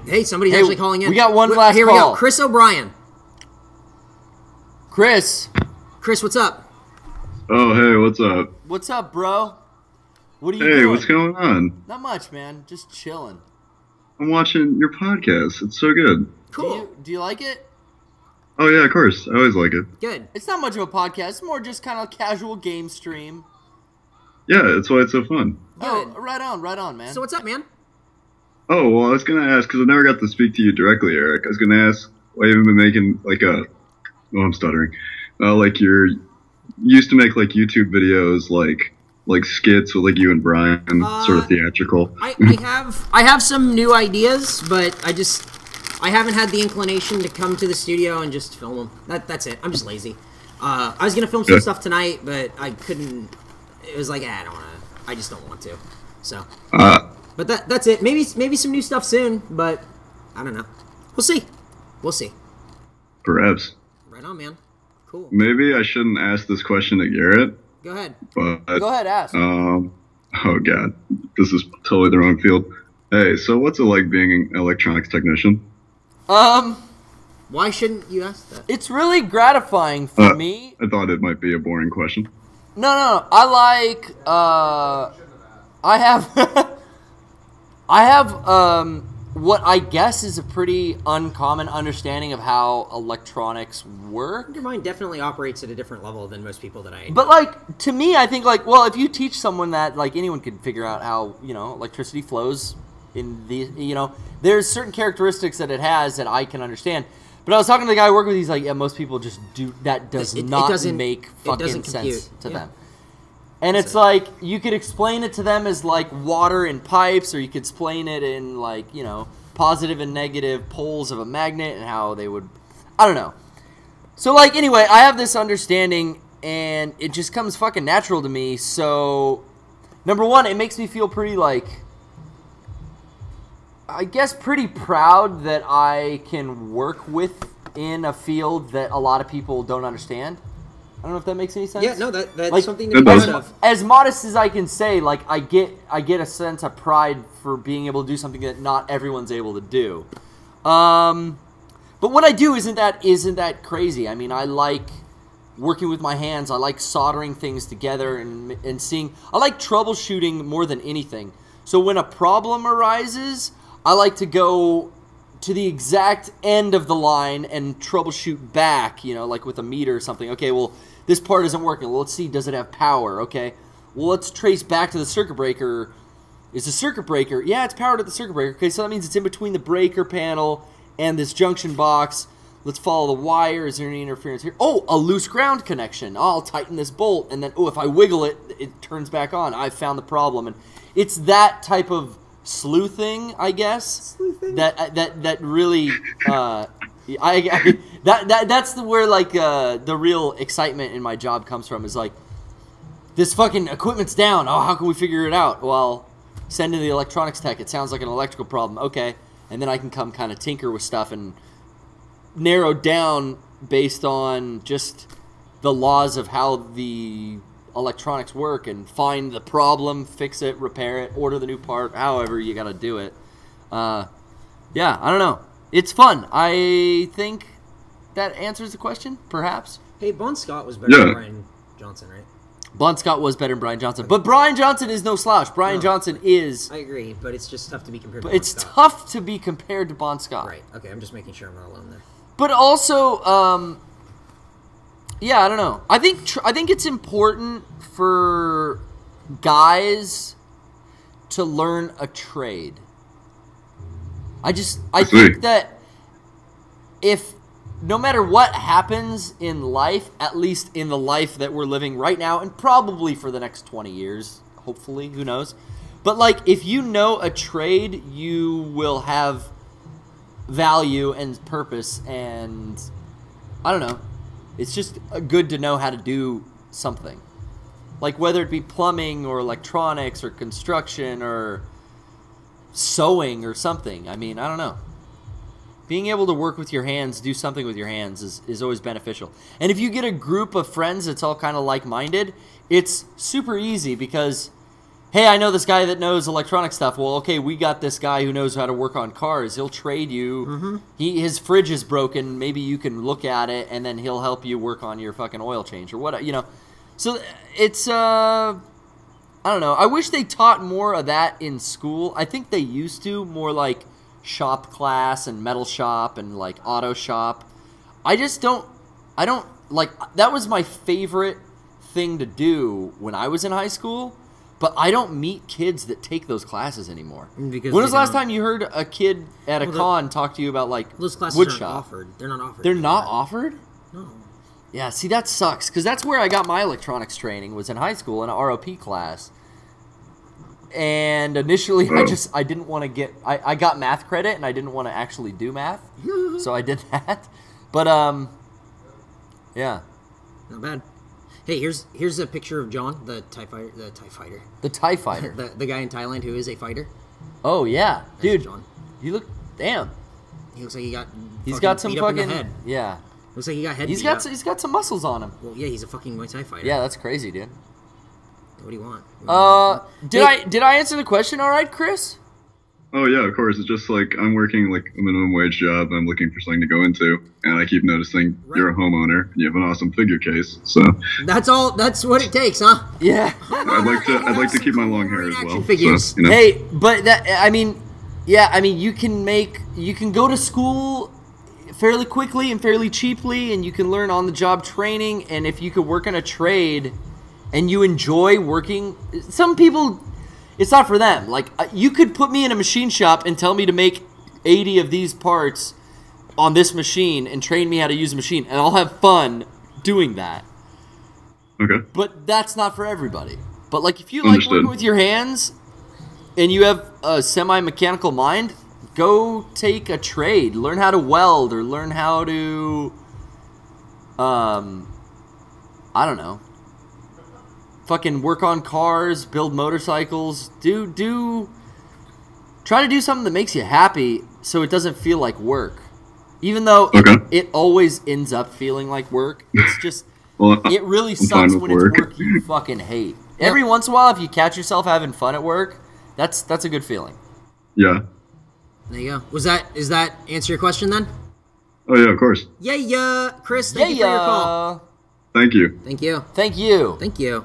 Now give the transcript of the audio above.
Hey, somebody's actually calling in. We got one last Here call. we go. Chris O'Brien. Chris, what's up? Oh, hey, what's up? what's up, bro? What are you Hey, doing? what's going on? Not much, man. Just chilling. I'm watching your podcast. It's so good. Cool. Do you like it? Oh, yeah, of course. I always like it. Good. It's not much of a podcast. It's more just kind of casual game stream. Yeah, that's why it's so fun. Oh, Good. right on, man. So what's up, man? Oh, well, I was going to ask, because I never got to speak to you directly, Eric. I was going to ask why you haven't been making, I'm stuttering. You used to make, YouTube videos, like skits with, you and Brian, sort of theatrical. I have some new ideas, but I haven't had the inclination to come to the studio and just film them. That's it. I'm just lazy. I was going to film some stuff tonight, but I couldn't. It was like, I don't want to. I just don't want to. So. But that's it. Maybe some new stuff soon, but I don't know. We'll see. Perhaps. Right on, man. Cool. Maybe I shouldn't ask this question to Garrett. Go ahead. But, Go ahead, ask. Oh, God. This is totally the wrong field. Hey, so what's it like being an electronics technician? Why shouldn't you ask that? It's really gratifying for me. I thought it might be a boring question. No. I have what I guess is a pretty uncommon understanding of how electronics work. Your mind definitely operates at a different level than most people that I know. But, to me, I think, if you teach someone that, anyone can figure out how, electricity flows in the, there's certain characteristics that it has that I can understand. But I was talking to the guy I work with, he's like, yeah, most people just do, that does not make fucking sense to them. And it's like, you could explain it to them as, water in pipes, or you could explain it in, positive and negative poles of a magnet and how they would, I don't know. So, anyway, I have this understanding, and it just comes fucking natural to me. So, number one, it makes me feel pretty, I guess pretty proud that I can work within a field that a lot of people don't understand. I don't know if that makes any sense. Yeah, no, that's something to be does. proud of. As modest as I can say, I get a sense of pride for being able to do something that not everyone's able to do. But what I do isn't that crazy. I mean, I like working with my hands. I like soldering things together and seeing. I like troubleshooting more than anything. So when a problem arises, I like to go to the exact end of the line and troubleshoot back, with a meter or something. Okay, well, this part isn't working. Well, let's see, does it have power? Okay, well, let's trace back to the circuit breaker. Is the circuit breaker? Yeah, it's powered at the circuit breaker. Okay, so that means it's in between the breaker panel and this junction box. Let's follow the wire. Is there any interference here? Oh, a loose ground connection. I'll tighten this bolt, and then, if I wiggle it, it turns back on. I've found the problem. And it's that type of sleuthing, I guess. Sleuthing? That really that's where the real excitement in my job comes from, is this fucking equipment's down. Oh, how can we figure it out? Well, send in the electronics tech. It sounds like an electrical problem. Okay. And then I can come kind of tinker with stuff and narrow down based on just the laws of how the electronics work and find the problem, fix it, repair it, order the new part, however you gotta do it. I don't know. It's fun. I think that answers the question, perhaps. Hey, Bon Scott was better than Brian Johnson, right? Bon Scott was better than Brian Johnson. But Brian Johnson is no slouch. Brian Johnson is... I agree, but it's just tough to be compared to Bon Scott. It's tough to be compared to Bon Scott. Right. Okay, I'm just making sure I'm not alone there. But also, I don't know. I think it's important for guys to learn a trade. I think that if no matter what happens in life, at least in the life that we're living right now, and probably for the next 20 years, hopefully, who knows. But if you know a trade, you will have value and purpose, and I don't know. It's just good to know how to do something. Whether it be plumbing or electronics or construction or sewing or something. I mean, I don't know. Being able to work with your hands, do something with your hands is always beneficial. And if you get a group of friends that's all kind of like-minded, it's super easy because hey, I know this guy that knows electronic stuff. Well, okay, we got this guy who knows how to work on cars. He'll trade you. Mm-hmm. His fridge is broken. Maybe you can look at it, and then he'll help you work on your fucking oil change or what, you know. So it's, I don't know. I wish they taught more of that in school. I think they used to, more like shop class and metal shop and like auto shop. I don't, like, that was my favorite thing to do when I was in high school. But I don't meet kids that take those classes anymore. Because when was the last time you heard a kid at a con talk to you about, like, those classes wood aren't shop? offered. They're not offered. They're not offered? No. Yeah, see, that sucks. Because that's where I got my electronics training, was in high school in an ROP class. And initially, I didn't want to get... I got math credit, and I didn't want to actually do math. So I did that. But, yeah. Not bad. Hey, here's a picture of John, the TIE fighter. The TIE fighter. the guy in Thailand who is a fighter. Oh, yeah. That's Dude, John. You look... Damn. He looks like he got... He's got some beat up in fucking... the head. Yeah. Looks like he got head He's beat up. got some muscles on him. Well, yeah, he's a fucking Muay Thai fighter. Yeah, that's crazy, dude. What do you want? Did I answer the question all right, Chris? Oh yeah, of course. It's just like I'm working like a minimum wage job. I'm looking for something to go into, and I keep noticing you're a homeowner and you have an awesome figure case. So that's all. That's what it takes, huh? Yeah. I'd like to keep my long hair as well. Figures. So, you know. Hey, but you can go to school fairly quickly and fairly cheaply, and you can learn on the job training. And if you could work in a trade, and you enjoy working, some people. It's not for them. Like, you could put me in a machine shop and tell me to make 80 of these parts on this machine and train me how to use the machine, and I'll have fun doing that. Okay. But that's not for everybody. But, like, if you like working with your hands and you have a semi-mechanical mind, go take a trade. Learn how to weld or learn how to, I don't know. Fucking work on cars, build motorcycles, try to do something that makes you happy so it doesn't feel like work. Even though it always ends up feeling like work. It's just, it really sucks when it's work you fucking hate. Every once in a while, if you catch yourself having fun at work, that's a good feeling. Yeah. There you go. Is that answer your question then? Oh yeah, of course. Yeah. Chris, thank you for your call. Thank you. Thank you. Thank you. Thank you.